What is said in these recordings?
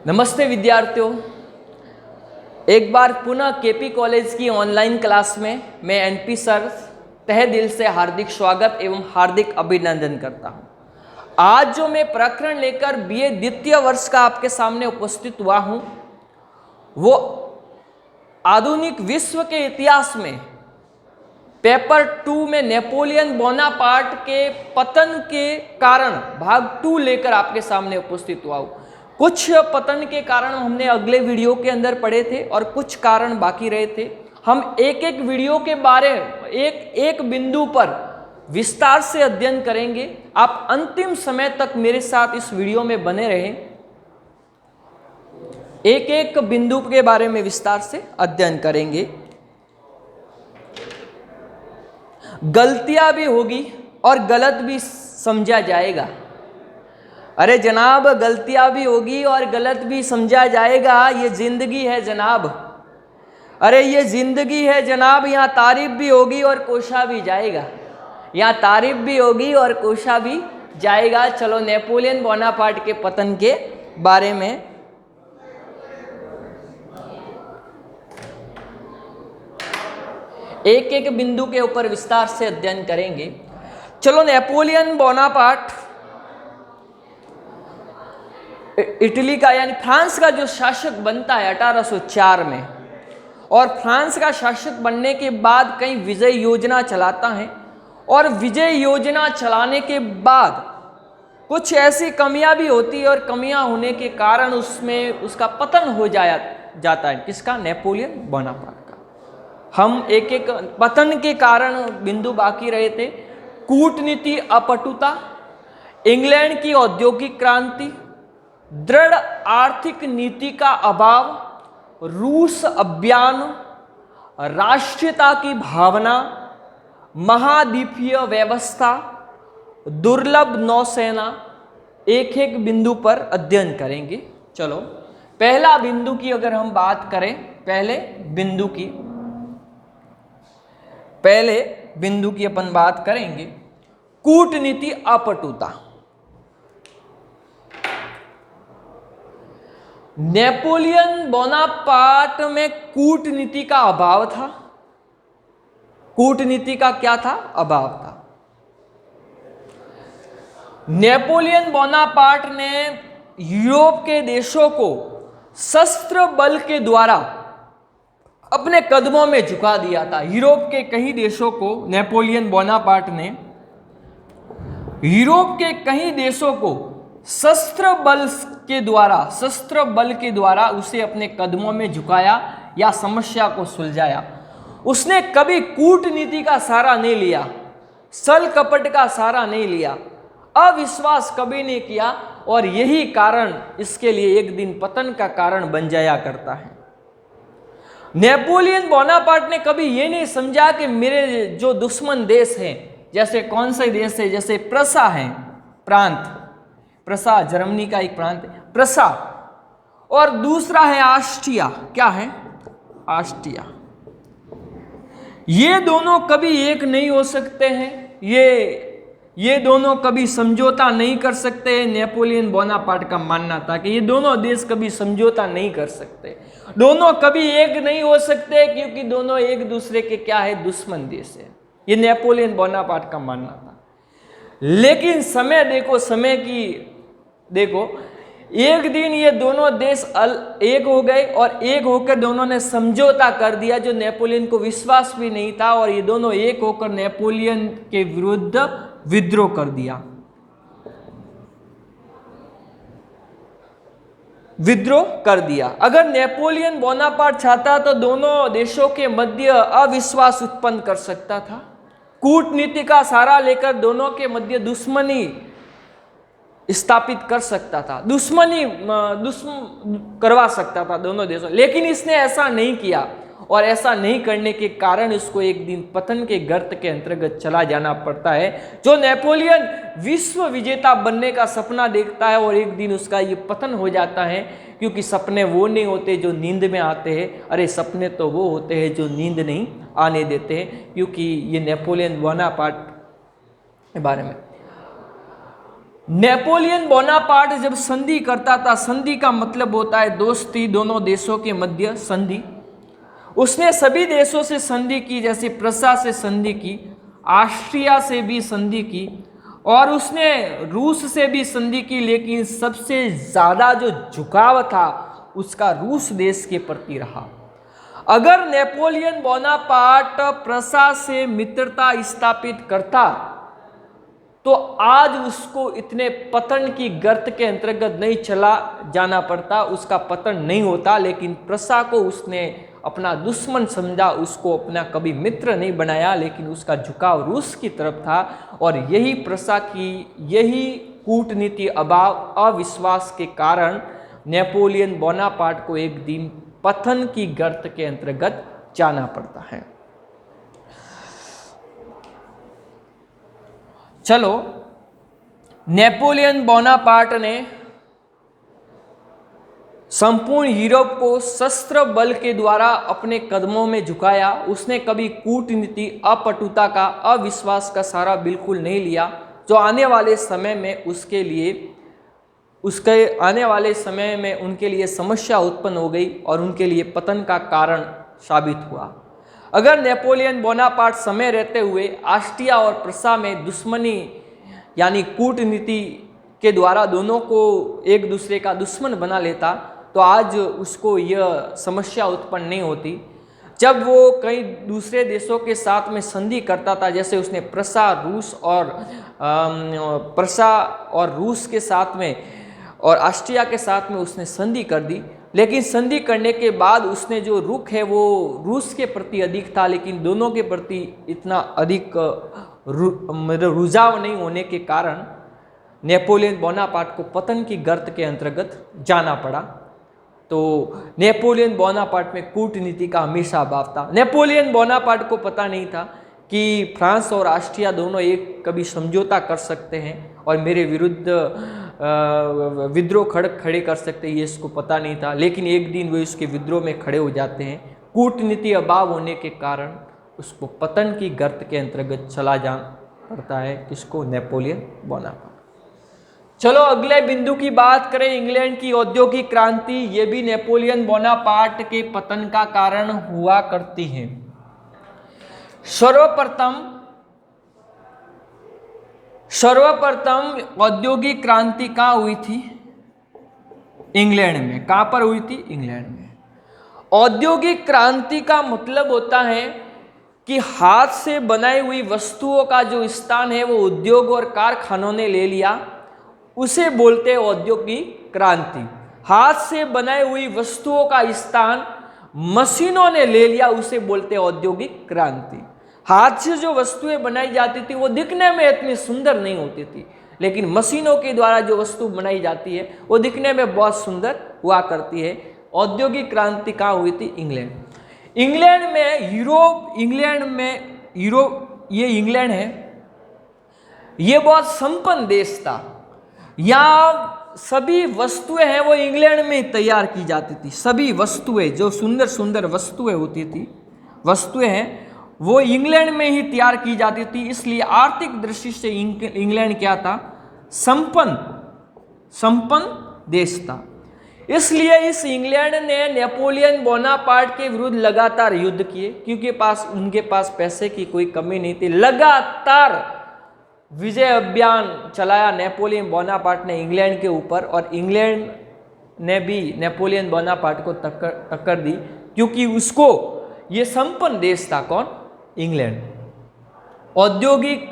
नमस्ते विद्यार्थियों, एक बार पुनः केपी कॉलेज की ऑनलाइन क्लास में मैं एनपी सर तहे दिल से हार्दिक स्वागत एवं हार्दिक अभिनंदन करता हूं। आज जो मैं प्रकरण लेकर बीए द्वितीय वर्ष का आपके सामने उपस्थित हुआ हूं, वो आधुनिक विश्व के इतिहास में पेपर 2 में नेपोलियन बोनापार्ट के पतन के कारण भाग 2 लेकर आपके सामने उपस्थित हुआ हूं। कुछ पतन के कारण हमने अगले वीडियो के अंदर पढ़े थे और कुछ कारण बाकी रहे थे। हम एक एक वीडियो के बारे एक बिंदु पर विस्तार से अध्ययन करेंगे। आप अंतिम समय तक मेरे साथ इस वीडियो में बने रहें। एक एक बिंदु के बारे में विस्तार से अध्ययन करेंगे। गलतियां भी होगी और गलत भी समझा जाएगा। अरे जनाब, गलतियां भी होगी और गलत भी समझा जाएगा। ये जिंदगी है जनाब। अरे ये जिंदगी है जनाब। यहाँ तारीफ भी होगी और कोशा भी जाएगा। यहाँ तारीफ भी होगी और कोशा भी जाएगा। चलो नेपोलियन बोनापार्ट के पतन के बारे में एक एक बिंदु के ऊपर विस्तार से अध्ययन करेंगे। चलो, नेपोलियन बोनापार्ट इटली का यानी फ्रांस का जो शासक बनता है 1804 में, और फ्रांस का शासक बनने के बाद कई विजय योजना चलाता है, और विजय योजना चलाने के बाद कुछ ऐसी कमियां भी होती है और कमियां होने के कारण उसमें उसका पतन हो जाता है। किसका? नेपोलियन बोनापार्ट का। हम एक एक पतन के कारण बिंदु बाकी रहे थे। कूटनीति अपटुता, इंग्लैंड की औद्योगिक क्रांति, दृढ़ आर्थिक नीति का अभाव, रूस अभियान, राष्ट्रीयता की भावना, महाद्वीपीय व्यवस्था, दुर्लभ नौसेना। एक एक बिंदु पर अध्ययन करेंगे। चलो, पहला बिंदु की अगर हम बात करें, पहले बिंदु की अपन बात करेंगे, कूटनीति अपटुता। नेपोलियन बोनापार्ट में कूटनीति का अभाव था। कूटनीति का क्या था? अभाव था। नेपोलियन बोनापार्ट ने यूरोप के देशों को शस्त्र बल के द्वारा अपने कदमों में झुका दिया था। यूरोप के कई देशों को नेपोलियन बोनापार्ट ने यूरोप के कई देशों को शस्त्र बल के द्वारा उसे अपने कदमों में झुकाया या समस्या को सुलझाया। उसने कभी कूटनीति का सहारा नहीं लिया, छल कपट का सहारा नहीं लिया, अविश्वास कभी नहीं किया, और यही कारण इसके लिए एक दिन पतन का कारण बन जाया करता है। नेपोलियन बोनापार्ट ने कभी यह नहीं समझा कि मेरे जो दुश्मन देश हैं, जैसे कौन से देश है, जैसे प्रसा है प्रांत, प्रसा जर्मनी का एक प्रांत है प्रसा, और दूसरा है ऑस्ट्रिया। क्या है? ऑस्ट्रिया। ये दोनों कभी एक नहीं हो सकते हैं। ये दोनों कभी समझौता नहीं कर सकते। नेपोलियन बोनापार्ट का मानना था कि ये दोनों देश कभी समझौता नहीं कर सकते, दोनों कभी एक नहीं हो सकते, क्योंकि दोनों एक दूसरे के क्या है? दुश्मन देश है। ये नेपोलियन बोनापार्ट का मानना था। लेकिन समय की देखो, एक दिन ये दोनों देश एक हो गए और एक होकर दोनों ने समझौता कर दिया, जो नेपोलियन को विश्वास भी नहीं था, और ये दोनों एक होकर नेपोलियन के विरुद्ध विद्रोह कर दिया। अगर नेपोलियन बोनापार्ट चाहता तो दोनों देशों के मध्य अविश्वास उत्पन्न कर सकता था। कूटनीति का सहारा लेकर दोनों के मध्य दुश्मनी स्थापित कर सकता था, करवा सकता था दोनों देशों। लेकिन इसने ऐसा नहीं किया, और ऐसा नहीं करने के कारण इसको एक दिन पतन के गर्त के अंतर्गत चला जाना पड़ता है। जो नेपोलियन विश्व विजेता बनने का सपना देखता है, और एक दिन उसका ये पतन हो जाता है, क्योंकि सपने वो नहीं होते जो नींद में आते हैं। अरे सपने तो वो होते हैं जो नींद नहीं आने देते हैं। क्योंकि ये नेपोलियन बोनापार्ट के बारे में नेपोलियन बोनापार्ट जब संधि करता था, संधि का मतलब होता है दोस्ती, दोनों देशों के मध्य संधि। उसने सभी देशों से संधि की, जैसे प्रसा से संधि की, ऑस्ट्रिया से भी संधि की, और उसने रूस से भी संधि की, लेकिन सबसे ज़्यादा जो झुकाव था उसका रूस देश के प्रति रहा। अगर नेपोलियन बोनापार्ट प्रसा से मित्रता स्थापित करता तो आज उसको इतने पतन की गर्त के अंतर्गत नहीं चला जाना पड़ता, उसका पतन नहीं होता। लेकिन प्रसा को उसने अपना दुश्मन समझा, उसको अपना कभी मित्र नहीं बनाया, लेकिन उसका झुकाव रूस की तरफ था। और यही प्रसा की यही कूटनीति अभाव, अविश्वास के कारण नेपोलियन बोनापार्ट को एक दिन पतन की गर्त के अंतर्गत जाना पड़ता है। चलो, नेपोलियन बोनापार्ट ने संपूर्ण यूरोप को शस्त्र बल के द्वारा अपने कदमों में झुकाया। उसने कभी कूटनीति, अपटुता का, अविश्वास का सहारा बिल्कुल नहीं लिया, जो आने वाले समय में उनके लिए समस्या उत्पन्न हो गई और उनके लिए पतन का कारण साबित हुआ। अगर नेपोलियन बोनापार्ट समय रहते हुए ऑस्ट्रिया और प्रसा में दुश्मनी यानी कूटनीति के द्वारा दोनों को एक दूसरे का दुश्मन बना लेता तो आज उसको यह समस्या उत्पन्न नहीं होती। जब वो कई दूसरे देशों के साथ में संधि करता था, जैसे उसने प्रसा और रूस के साथ में और ऑस्ट्रिया के साथ में उसने संधि कर दी, लेकिन संधि करने के बाद उसने जो रुख है वो रूस के प्रति अधिक था, लेकिन दोनों के प्रति इतना अधिक रुझाव नहीं होने के कारण नेपोलियन बोनापार्ट को पतन की गर्त के अंतर्गत जाना पड़ा। तो नेपोलियन बोनापार्ट में कूटनीति का हमेशा अभाव था। नेपोलियन बोनापार्ट को पता नहीं था कि फ्रांस और ऑस्ट्रिया दोनों एक कभी समझौता कर सकते हैं और मेरे विरुद्ध विद्रोह खड़े कर सकते हैं, ये इसको पता नहीं था। लेकिन एक दिन वे इसके विद्रोह में खड़े हो जाते हैं। कूटनीति अभाव होने के कारण उसको पतन की गर्त के अंतर्गत चला जाना पड़ता है। किसको? Napoleon Bonaparte. चलो अगले बिंदु की बात करें, इंग्लैंड की औद्योगिक क्रांति। ये भी नेपोलियन बोनापार्ट के पतन का कारण हुआ करती है। सर्वप्रथम औद्योगिक क्रांति कहाँ हुई थी? इंग्लैंड में। कहाँ पर हुई थी? इंग्लैंड में। औद्योगिक क्रांति का मतलब होता है कि हाथ से बनाई हुई वस्तुओं का जो स्थान है वो उद्योग और कारखानों ने ले लिया, उसे बोलते हैं औद्योगिक क्रांति। हाथ से बनाई हुई वस्तुओं का स्थान मशीनों ने ले लिया, उसे बोलते हैं औद्योगिक क्रांति। हाथ से जो वस्तुएं बनाई जाती थी वो दिखने में इतनी सुंदर नहीं होती थी, लेकिन मशीनों के द्वारा जो वस्तु बनाई जाती है वो दिखने में बहुत सुंदर हुआ करती है। औद्योगिक क्रांति कहाँ हुई थी? इंग्लैंड में। ये इंग्लैंड है, ये बहुत संपन्न देश था। यहाँ सभी वस्तुएं हैं वो इंग्लैंड में तैयार की जाती थी। सभी वस्तुएं जो सुंदर सुंदर वस्तुएं होती थी, वस्तुएं हैं वो इंग्लैंड में ही तैयार की जाती थी। इसलिए आर्थिक दृष्टि से इंग्लैंड क्या था? संपन्न देश था। इसलिए इस इंग्लैंड ने नेपोलियन बोनापार्ट के विरुद्ध लगातार युद्ध किए, क्योंकि उनके पास पैसे की कोई कमी नहीं थी। लगातार विजय अभियान चलाया नेपोलियन बोनापार्ट ने इंग्लैंड के ऊपर, और इंग्लैंड ने भी नेपोलियन बोनापार्ट को टक्कर दी, क्योंकि उसको ये संपन्न देश था। कौन? इंग्लैंड। औद्योगिक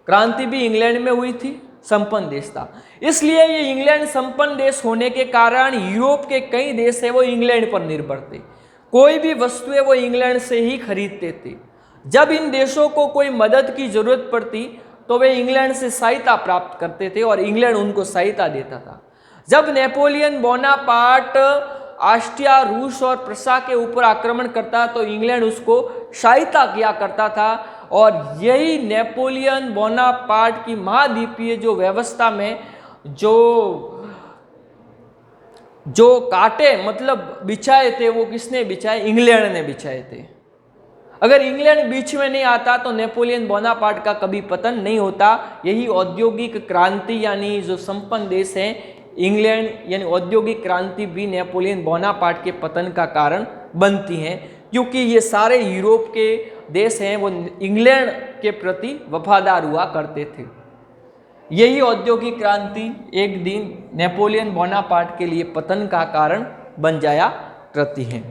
क्रांति भी इंग्लैंड में हुई थी, संपन्न देश था। इसलिए ये इंग्लैंड संपन्न देश होने के कारण यूरोप के कई देश है वो इंग्लैंड पर निर्भर थे। कोई भी वस्तुएं वो इंग्लैंड से ही खरीदते थे। जब इन देशों को कोई मदद की जरूरत पड़ती तो वे इंग्लैंड से सहायता प्राप्त करते थे और इंग्लैंड उनको सहायता देता था। जब नेपोलियन बोनापार्ट ऑस्ट्रिया, रूस और प्रसा के ऊपर आक्रमण करता तो इंग्लैंड उसको सहायता किया करता था। और यही नेपोलियन बोनापार्ट की महाद्वीपीय जो व्यवस्था में जो कांटे मतलब बिछाए थे वो किसने बिछाए? इंग्लैंड ने बिछाए थे। अगर इंग्लैंड बीच में नहीं आता तो नेपोलियन बोनापार्ट का कभी पतन नहीं होता। यही औद्योगिक क्रांति यानी जो संपन्न देश है इंग्लैंड यानी औद्योगिक क्रांति भी नेपोलियन बोनापार्ट के पतन का कारण बनती हैं, क्योंकि ये सारे यूरोप के देश हैं वो इंग्लैंड के प्रति वफादार हुआ करते थे। यही औद्योगिक क्रांति एक दिन नेपोलियन बोनापार्ट के लिए पतन का कारण बन जाया करती है।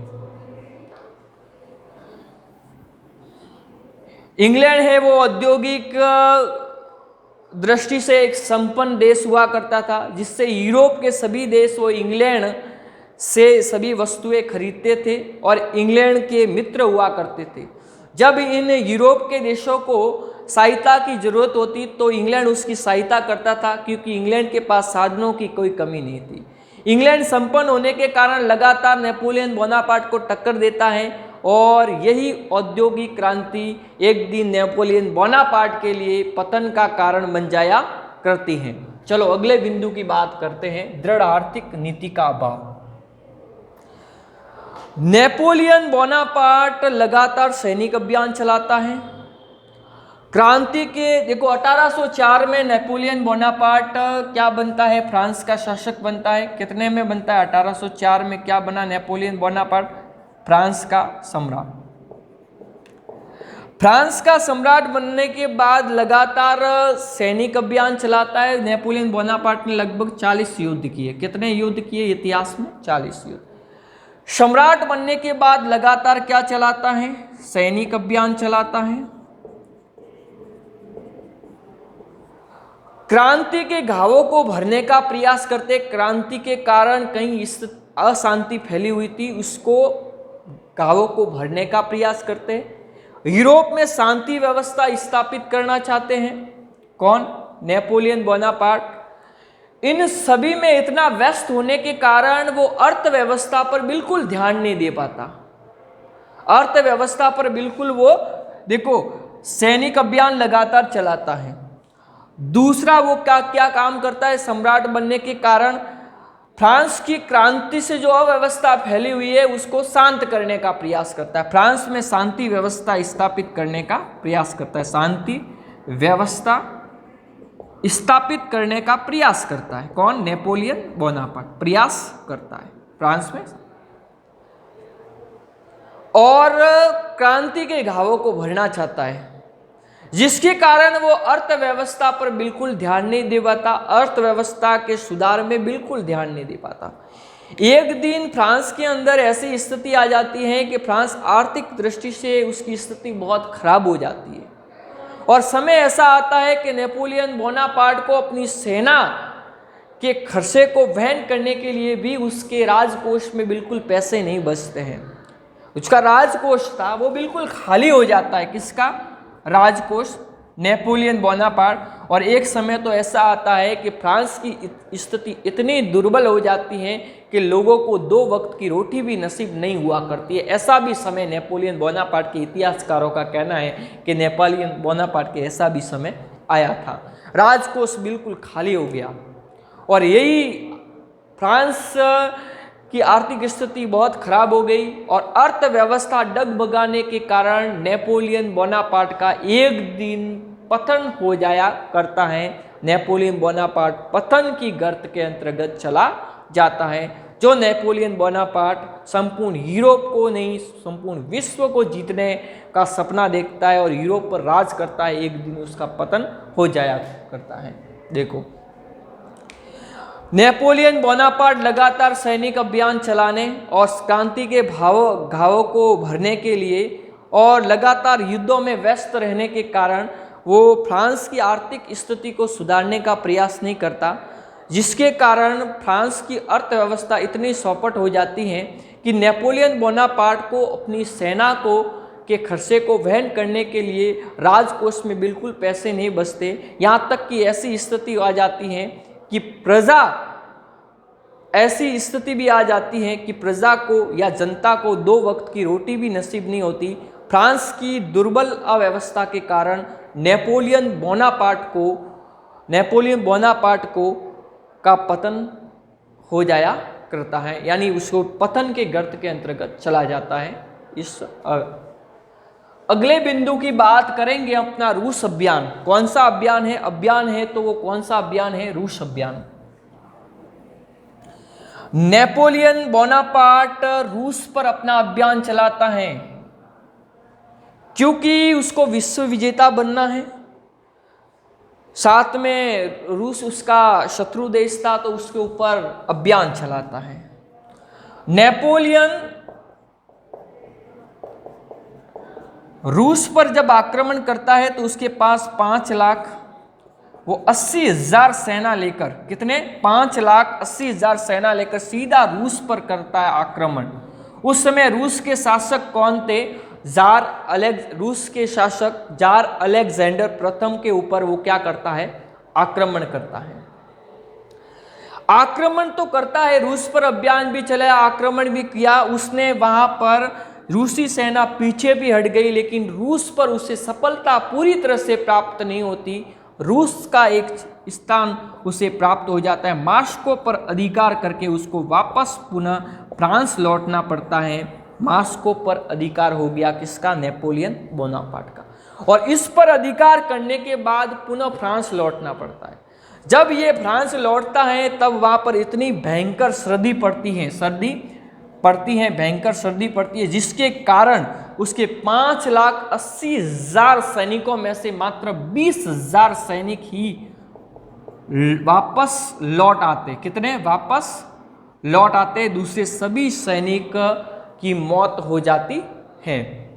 इंग्लैंड है वो औद्योगिक दृष्टि से एक संपन्न देश हुआ करता था, जिससे यूरोप के सभी देश वो इंग्लैंड से सभी वस्तुएं खरीदते थे और इंग्लैंड के मित्र हुआ करते थे। जब इन यूरोप के देशों को सहायता की जरूरत होती तो इंग्लैंड उसकी सहायता करता था, क्योंकि इंग्लैंड के पास साधनों की कोई कमी नहीं थी। इंग्लैंड संपन्न होने के कारण लगातार नेपोलियन बोनापार्ट को टक्कर देता है और यही औद्योगिक क्रांति एक दिन नेपोलियन बोनापार्ट के लिए पतन का कारण बन जाया करती है। चलो अगले बिंदु की बात करते हैं, दृढ़ आर्थिक नीति का अभाव। नेपोलियन बोनापार्ट लगातार सैनिक अभियान चलाता है। क्रांति के देखो 1804 में नेपोलियन बोनापार्ट क्या बनता है, फ्रांस का शासक बनता है। कितने में बनता है? 1804 में क्या बना नेपोलियन बोनापार्ट? फ्रांस का सम्राट। फ्रांस का सम्राट बनने के बाद लगातार सैनिक अभियान चलाता है। नेपोलियन बोनापार्ट ने लगभग 40 युद्ध किए। कितने युद्ध किए इतिहास में? 40 युद्ध। सम्राट बनने के बाद लगातार क्या चलाता है? सैनिक अभियान चलाता है। क्रांति के घावों को भरने का प्रयास करते। क्रांति के कारण कहीं अशांति फैली हुई थी, उसको घावों को भरने का प्रयास करते। यूरोप में शांति व्यवस्था स्थापित करना चाहते हैं। कौन? Napoleon Bonaparte. इन सभी में इतना व्यस्त होने के कारण वो अर्थव्यवस्था पर बिल्कुल ध्यान नहीं दे पाता। अर्थव्यवस्था पर बिल्कुल वो देखो सैनिक अभियान लगातार चलाता है। दूसरा वो क्या काम करता है? सम्राट बनने के कारण फ्रांस की क्रांति से जो अव्यवस्था फैली हुई है उसको शांत करने का प्रयास करता है। फ्रांस में शांति व्यवस्था स्थापित करने का प्रयास करता है। शांति व्यवस्था स्थापित करने का प्रयास करता है। कौन? नेपोलियन बोनापार्ट प्रयास करता है फ्रांस में, और क्रांति के घावों को भरना चाहता है, जिसके कारण वो अर्थव्यवस्था पर बिल्कुल ध्यान नहीं दे पाता। अर्थव्यवस्था के सुधार में बिल्कुल ध्यान नहीं दे पाता। एक दिन फ्रांस के अंदर ऐसी स्थिति आ जाती है कि फ्रांस आर्थिक दृष्टि से उसकी स्थिति बहुत खराब हो जाती है, और समय ऐसा आता है कि नेपोलियन बोनापार्ट को अपनी सेना के खर्चे को वहन करने के लिए भी उसके राजकोष में बिल्कुल पैसे नहीं बचते हैं। उसका राजकोष था वो बिल्कुल खाली हो जाता है। किसका राजकोष? Napoleon Bonaparte. और एक समय तो ऐसा आता है कि फ्रांस की स्थिति इतनी दुर्बल हो जाती है कि लोगों को 2 वक्त की रोटी भी नसीब नहीं हुआ करती है। ऐसा भी समय नेपोलियन बोनापार्ट के इतिहासकारों का कहना है कि नेपोलियन बोनापार्ट के ऐसा भी समय आया था। राजकोष बिल्कुल खाली हो गया, और यही फ्रांस की आर्थिक स्थिति बहुत खराब हो गई और अर्थव्यवस्था डगमगाने के कारण नेपोलियन बोनापार्ट का एक दिन पतन हो जाया करता है। नेपोलियन बोनापार्ट पतन की गर्त के अंतर्गत चला जाता है। जो नेपोलियन बोनापार्ट संपूर्ण यूरोप को नहीं संपूर्ण विश्व को जीतने का सपना देखता है और यूरोप पर राज करता है, एक दिन उसका पतन हो जाया करता है। देखो नेपोलियन बोनापार्ट लगातार सैनिक अभियान चलाने और क्रांति के घावों को भरने के लिए और लगातार युद्धों में व्यस्त रहने के कारण वो फ्रांस की आर्थिक स्थिति को सुधारने का प्रयास नहीं करता, जिसके कारण फ्रांस की अर्थव्यवस्था इतनी चौपट हो जाती है कि नेपोलियन बोनापार्ट को अपनी सेना को के खर्चे को वहन करने के लिए राजकोष में बिल्कुल पैसे नहीं बचते। यहाँ तक कि ऐसी स्थिति आ जाती है कि ऐसी स्थिति भी आ जाती है कि प्रजा को या जनता को 2 वक्त की रोटी भी नसीब नहीं होती। फ्रांस की दुर्बल अव्यवस्था के कारण नेपोलियन बोनापार्ट को का पतन हो जाया करता है, यानी उसको पतन के गर्त के अंतर्गत चला जाता है। इस अगले बिंदु की बात करेंगे अपना रूस अभियान। कौन सा अभियान है? अभियान है तो वो कौन सा अभियान है? रूस अभियान। नेपोलियन बोनापार्ट रूस पर अपना अभियान चलाता है क्योंकि उसको विश्व विजेता बनना है। साथ में रूस उसका शत्रु देश था तो उसके ऊपर अभियान चलाता है। नेपोलियन रूस पर जब आक्रमण करता है तो उसके पास 5 लाख वो 80,000 सेना लेकर, कितने? 5,80,000 सेना लेकर सीधा रूस पर करता है आक्रमण। उस समय रूस के शासक कौन थे? रूस के शासक जार अलेक्जेंडर प्रथम के ऊपर वो क्या करता है? आक्रमण करता है। आक्रमण तो करता है, रूस पर अभियान भी चलाया, आक्रमण भी किया उसने। वहां पर रूसी सेना पीछे भी हट गई, लेकिन रूस पर उसे सफलता पूरी तरह से प्राप्त नहीं होती। रूस का एक स्थान उसे प्राप्त हो जाता है। मास्को पर अधिकार करके उसको वापस पुनः फ्रांस लौटना पड़ता है। मास्को पर अधिकार हो गया किसका? नेपोलियन बोनापार्ट का। और इस पर अधिकार करने के बाद पुनः फ्रांस लौटना पड़ता है। जब ये फ्रांस लौटता है तब वहां पर इतनी भयंकर सर्दी पड़ती है, भयंकर सर्दी पड़ती है, जिसके कारण उसके 5,80,000 सैनिकों में से मात्र 20,000 सैनिक ही वापस लौट आते। कितने वापस लौट आते? दूसरे सभी सैनिक की मौत हो जाती है,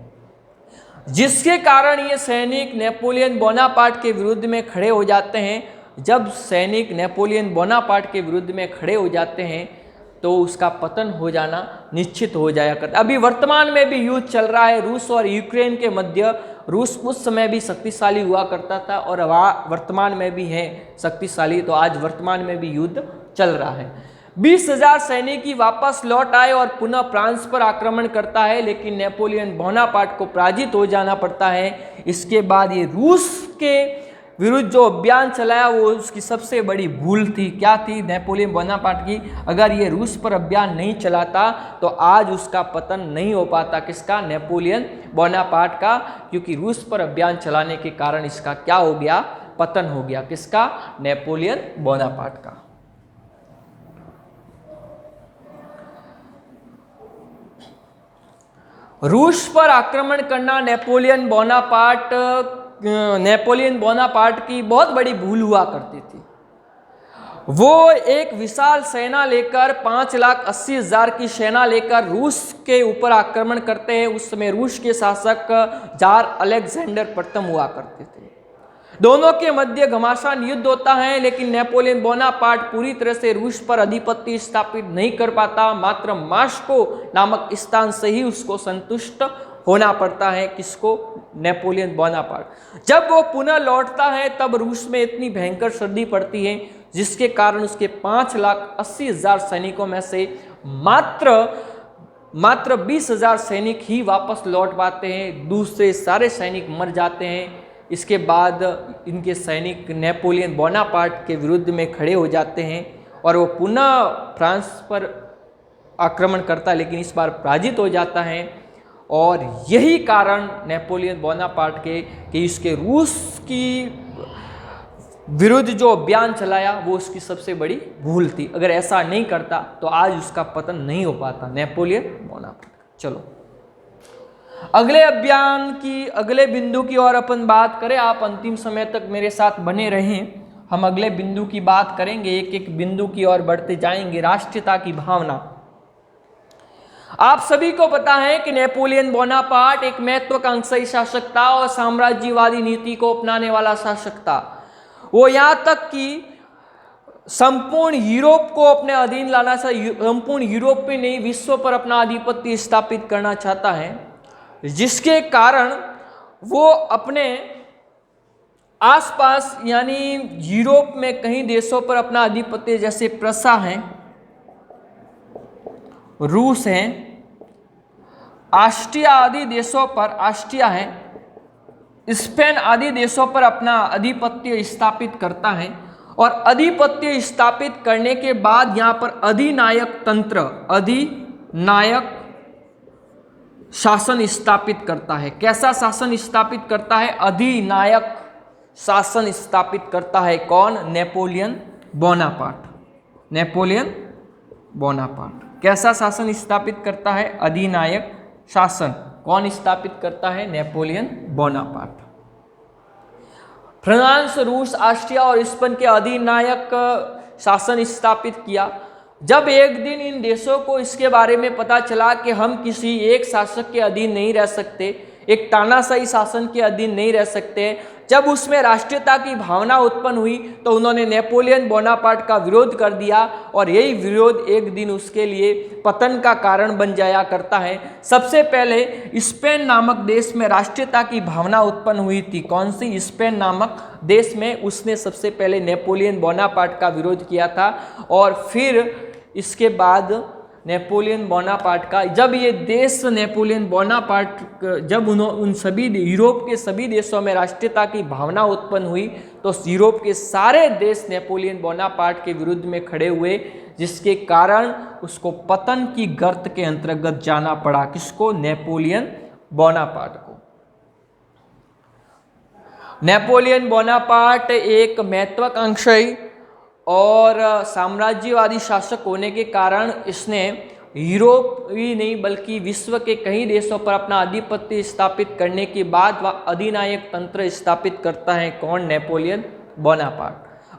जिसके कारण ये सैनिक नेपोलियन बोनापार्ट के विरुद्ध में खड़े हो जाते हैं। जब सैनिक नेपोलियन बोनापार्ट के विरुद्ध में खड़े हो जाते हैं तो उसका पतन हो जाना निश्चित हो जाया करता। अभी वर्तमान में भी युद्ध चल रहा है रूस और यूक्रेन के मध्य। रूस उस समय भी शक्तिशाली हुआ करता था और वर्तमान में भी है शक्तिशाली, तो आज वर्तमान में भी युद्ध चल रहा है। 20,000 सैनिक ही वापस लौट आए और पुनः फ्रांस पर आक्रमण करता है, लेकिन नेपोलियन बोनापार्ट को पराजित हो जाना पड़ता है। इसके बाद ये रूस के विरुद्ध जो अभियान चलाया वो उसकी सबसे बड़ी भूल थी। क्या थी? नेपोलियन बोनापार्ट की। अगर ये रूस पर अभियान नहीं चलाता तो आज उसका पतन नहीं हो पाता। किसका? नेपोलियन बोनापार्ट का। क्योंकि रूस पर अभियान चलाने के कारण इसका क्या हो गया? पतन हो गया। किसका? नेपोलियन बोनापार्ट का। रूस पर आक्रमण करना नेपोलियन बोनापार्ट की बहुत बड़ी भूल हुआ करती थी। वो एक विशाल सेना लेकर 5,80,000 की सेना लेकर रूस के ऊपर आक्रमण करते हैं। उस समय रूस के शासक जार अलेक्जेंडर प्रथम हुआ करते थे। दोनों के मध्य घमासान युद्ध होता है, लेकिन नेपोलियन बोनापार्ट पूरी तरह से रूस पर अधिपत्य स्थापित नहीं कर पाता। मात्र मास्को नामक स्थान से ही उसको संतुष्ट होना पड़ता है। किसको? Napoleon Bonaparte. जब वो पुनः लौटता है तब रूस में इतनी भयंकर सर्दी पड़ती है, जिसके कारण उसके 5,80,000 सैनिकों में से मात्र 20,000 सैनिक ही वापस लौट पाते हैं। दूसरे सारे सैनिक मर जाते हैं। इसके बाद इनके सैनिक नेपोलियन बोनापार्ट के विरुद्ध में खड़े हो जाते हैं और वो पुनः फ्रांस पर आक्रमण करता है, लेकिन इस बार पराजित हो जाता है। और यही कारण नेपोलियन बोनापार्ट के कि इसके रूस की विरुद्ध जो अभियान चलाया वो उसकी सबसे बड़ी भूल थी। अगर ऐसा नहीं करता तो आज उसका पतन नहीं हो पाता, नेपोलियन बोनापार्ट। चलो अगले अभियान की, अगले बिंदु की और अपन बात करें। आप अंतिम समय तक मेरे साथ बने रहें। हम अगले बिंदु की बात करेंगे, एक एक बिंदु की ओर बढ़ते जाएंगे। राष्ट्रीयता की भावना। आप सभी को पता है कि नेपोलियन बोनापार्ट एक महत्वाकांक्षी शासक था और साम्राज्यवादी नीति को अपनाने वाला शासक था। वो यहाँ तक कि संपूर्ण यूरोप को अपने अधीन लाना चाहिए, संपूर्ण यूरोप पे नहीं विश्व पर अपना आधिपत्य स्थापित करना चाहता है, जिसके कारण वो अपने आसपास यानी यूरोप में कई देशों पर अपना आधिपत्य, जैसे प्रसा है, रूस है, ऑस्ट्रिया आदि देशों पर, ऑस्ट्रिया है, स्पेन आदि देशों पर अपना आधिपत्य स्थापित करता है। और आधिपत्य स्थापित करने के बाद यहाँ पर अधिनायक शासन स्थापित करता है। कैसा शासन स्थापित करता है? अधिनायक शासन स्थापित करता है। कौन? Napoleon Bonaparte. नेपोलियन बोनापार्ट कैसा शासन स्थापित करता है? अधिनायक शासन। कौन स्थापित करता है? Napoleon Bonaparte. फ्रांस, रूस, ऑस्ट्रिया और स्पेन के अधिनायक शासन स्थापित किया। जब एक दिन इन देशों को इसके बारे में पता चला कि हम किसी एक शासक के अधीन नहीं रह सकते, एक तानाशाही शासन के अधीन नहीं रह सकते, जब उसमें राष्ट्रीयता की भावना उत्पन्न हुई तो उन्होंने नेपोलियन बोनापार्ट का विरोध कर दिया और यही विरोध एक दिन उसके लिए पतन का कारण बन जाया करता है। सबसे पहले स्पेन नामक देश में राष्ट्रीयता की भावना उत्पन्न हुई थी। कौन सी? स्पेन नामक देश में उसने सबसे पहले नेपोलियन बोनापार्ट का विरोध किया था और फिर इसके बाद नेपोलियन बोनापार्ट का, जब ये देश नेपोलियन बोनापार्ट जब उन सभी यूरोप के सभी देशों में राष्ट्रीयता की भावना उत्पन्न हुई तो यूरोप के सारे देश नेपोलियन बोनापार्ट के विरुद्ध में खड़े हुए, जिसके कारण उसको पतन की गर्त के अंतर्गत जाना पड़ा। किसको? नेपोलियन बोनापार्ट को। नेपोलियन बोनापार्ट एक महत्वाकांक्षी और साम्राज्यवादी शासक होने के कारण इसने यूरोप ही नहीं बल्कि विश्व के कई देशों पर अपना आधिपत्य स्थापित करने के बाद वह अधिनायक तंत्र स्थापित करता है। कौन? Napoleon Bonaparte.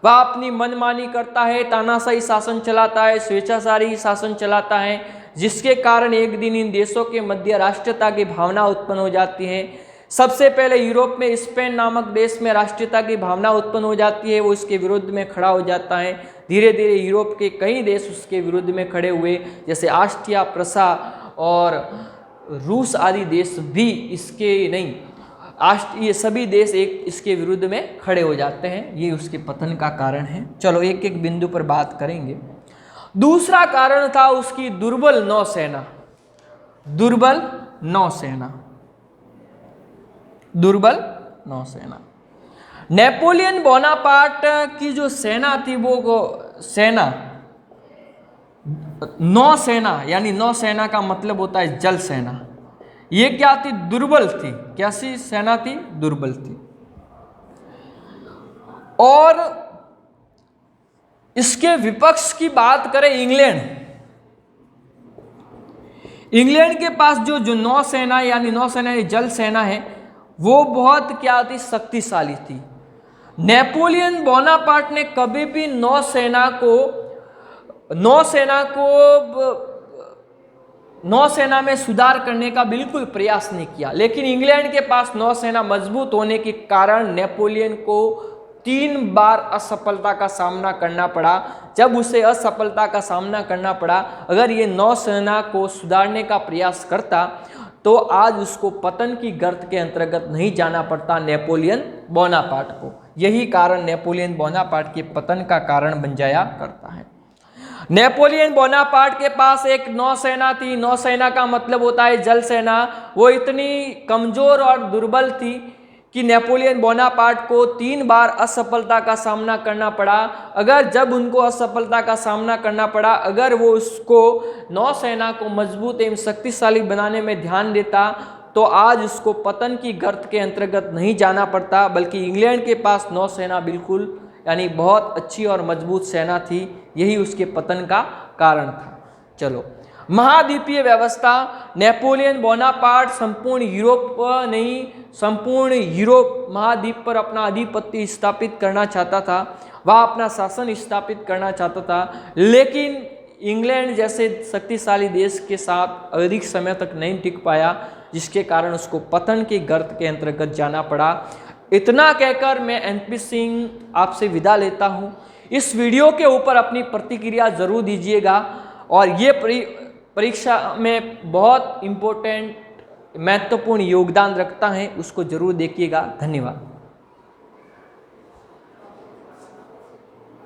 वह अपनी मनमानी करता है, तानाशाही शासन चलाता है, स्वेच्छाचारी शासन चलाता है, जिसके कारण एक दिन इन देशों के मध्य राष्ट्रीयता की भावना उत्पन्न हो जाती है। सबसे पहले यूरोप में स्पेन नामक देश में राष्ट्रीयता की भावना उत्पन्न हो जाती है, वो इसके विरुद्ध में खड़ा हो जाता है। धीरे धीरे यूरोप के कई देश उसके विरुद्ध में खड़े हुए, जैसे ऑस्ट्रिया, प्रसा और रूस आदि देश भी इसके नहीं, ये सभी देश एक इसके विरुद्ध में खड़े हो जाते हैं। ये उसके पतन का कारण है। चलो एक एक बिंदु पर बात करेंगे। दूसरा कारण था उसकी दुर्बल नौसेना। दुर्बल नौसेना। दुर्बल नौसेना। नेपोलियन बोनापार्ट की जो सेना थी वो सेना नौसेना, यानी नौसेना का मतलब होता है जल सेना। ये क्या थी? दुर्बल थी। कैसी सेना थी? दुर्बल थी। और इसके विपक्ष की बात करें इंग्लैंड, इंग्लैंड के पास जो नौसेना यानी नौसेना जल सेना है वो बहुत क्या थी? शक्तिशाली थी। नेपोलियन बोनापार्ट ने कभी भी नौसेना में सुधार करने का बिल्कुल प्रयास नहीं किया, लेकिन इंग्लैंड के पास नौसेना मजबूत होने के कारण नेपोलियन को 3 बार असफलता का सामना करना पड़ा। जब उसे असफलता का सामना करना पड़ा, अगर ये नौसेना को सुधारने का प्रयास करता तो आज उसको पतन की गर्त के अंतर्गत नहीं जाना पड़ता नेपोलियन बोनापार्ट को। यही कारण नेपोलियन बोनापार्ट के पतन का कारण बन जाया करता है। नेपोलियन बोनापार्ट के पास एक नौसेना थी। नौसेना का मतलब होता है जल सेना। वो इतनी कमजोर और दुर्बल थी कि नेपोलियन बोनापार्ट को 3 बार असफलता का सामना करना पड़ा। अगर जब उनको असफलता का सामना करना पड़ा, अगर वो उसको नौसेना को मजबूत एवं शक्तिशाली बनाने में ध्यान देता तो आज उसको पतन की गर्त के अंतर्गत नहीं जाना पड़ता, बल्कि इंग्लैंड के पास नौसेना बिल्कुल यानी बहुत अच्छी और मजबूत सेना थी। यही उसके पतन का कारण था। चलो, महाद्वीपीय व्यवस्था। नेपोलियन बोनापार्ट संपूर्ण यूरोप महाद्वीप पर अपना आधिपत्य स्थापित करना चाहता था। वह अपना शासन स्थापित करना चाहता था, लेकिन इंग्लैंड जैसे शक्तिशाली देश के साथ अधिक समय तक नहीं टिक पाया, जिसके कारण उसको पतन की गर्त के अंतर्गत जाना पड़ा। इतना कहकर मैं एनपी सिंह आपसे विदा लेता हूँ। इस वीडियो के ऊपर अपनी प्रतिक्रिया जरूर दीजिएगा और ये परीक्षा में बहुत इम्पोर्टेंट महत्वपूर्ण योगदान रखता है, उसको जरूर देखिएगा। धन्यवाद।